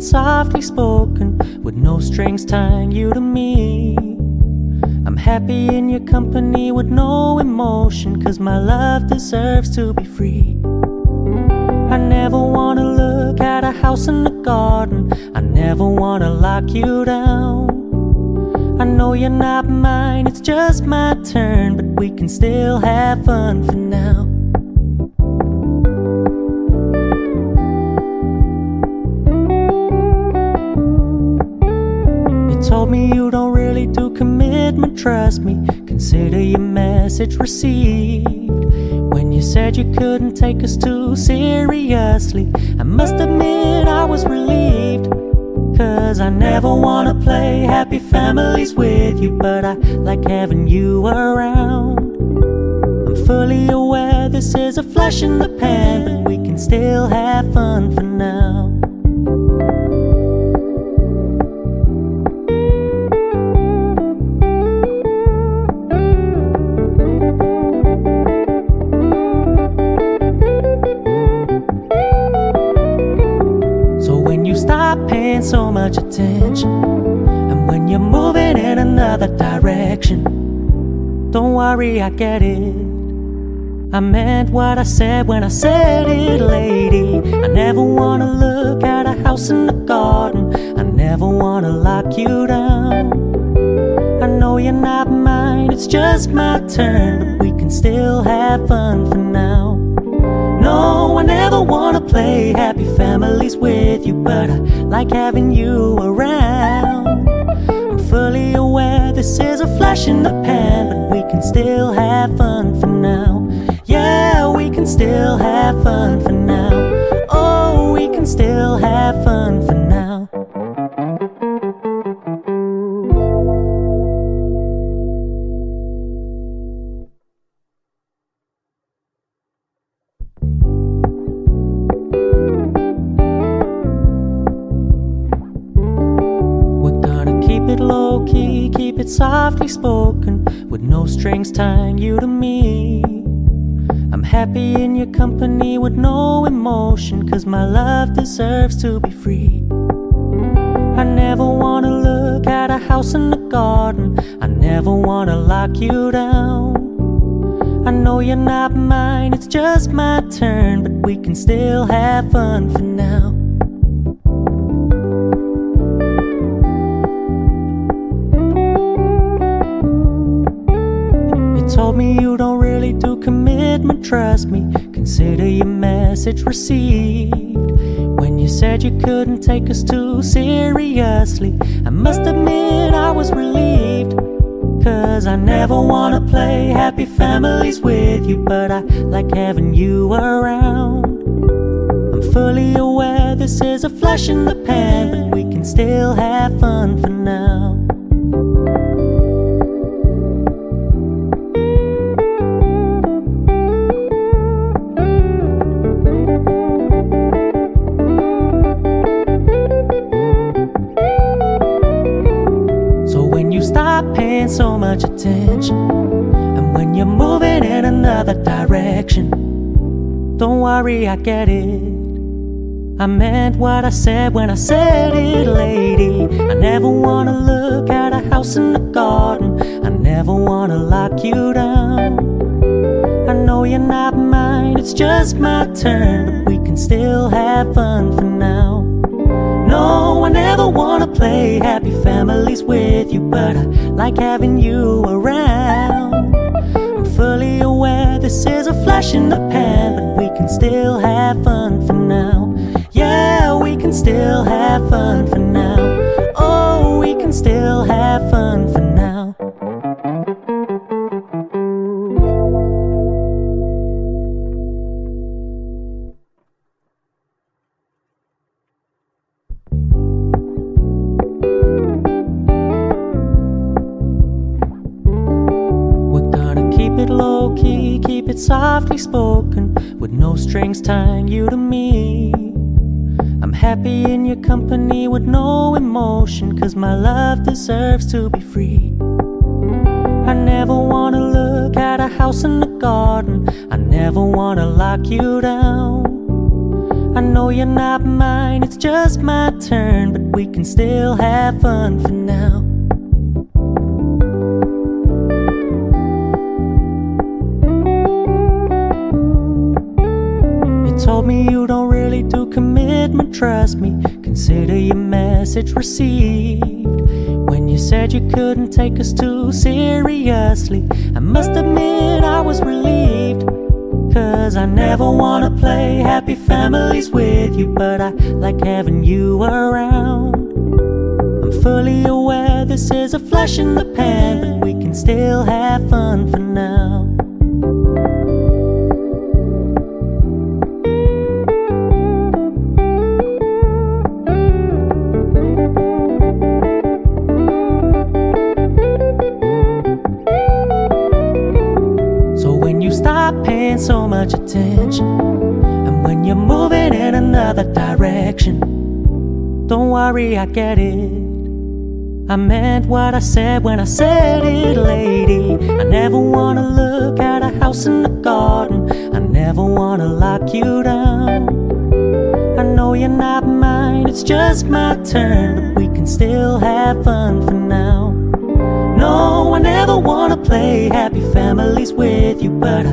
softly spoken, with no strings tying you to me. I'm happy in your company with no emotion, 'cause my love deserves to be free. I never wanna look at a house in the garden, I never wanna lock you down. I know you're not mine, it's just my turn, but we can still have fun for now. Told me you don't really do commitment, trust me, consider your message received. When you said you couldn't take us too seriously, I must admit I was relieved. 'Cause I never wanna play happy families with you, but I like having you around. I'm fully aware this is a flash in the pan, but we can still have fun for now. Stop paying so much attention, and when you're moving in another direction, don't worry, I get it. I meant what I said when I said it, lady. I never wanna look at a house in the garden, I never wanna lock you down. I know you're not mine, it's just my turn, but we can still have fun for now. No, I never wanna play happy families with you, but I like having you around. I'm fully aware this is a flash in the pan, but we can still have fun for now. Yeah, we can still have fun for now. Oh, we can still have fun for now. Low-key, keep it softly spoken, with no strings tying you to me. I'm happy in your company with no emotion, 'cause my love deserves to be free. I never wanna look at a house in the garden, I never wanna lock you down. I know you're not mine, it's just my turn, but we can still have fun for now. Told me you don't really do commitment, trust me, consider your message received. When you said you couldn't take us too seriously, I must admit I was relieved. 'Cause I never wanna play happy families with you, but I like having you around. I'm fully aware this is a flash in the pan, but we can still have fun for now. Stop paying so much attention, and when you're moving in another direction, don't worry, I get it. I meant what I said when I said it, lady. I never wanna look at a house in the garden, I never wanna lock you down. I know you're not mine, it's just my turn, but we can still have fun for now. No, I never wanna play happy families with you, but I like having you around. I'm fully aware this is a flash in the pan, but we can still have fun for now. Yeah, we can still have fun for now. Oh, we can still have fun for now. Low-key, keep it softly spoken, with no strings tying you to me. I'm happy in your company with no emotion, 'cause my love deserves to be free. I never wanna look at a house in the garden, I never wanna lock you down. I know you're not mine, it's just my turn, but we can still have fun for now. You told me you don't really do commitment, trust me, consider your message received. When you said you couldn't take us too seriously, I must admit I was relieved. Cause I never wanna play happy families with you, but I like having you around. I'm fully aware this is a flash in the pan, but we can still have fun for now. Stop paying so much attention, and when you're moving in another direction, don't worry, I get it. I meant what I said when I said it, lady. I never wanna look at a house in the garden, I never wanna lock you down. I know you're not mine, it's just my turn, but we can still have fun for now. No, I never wanna play happy families with you, but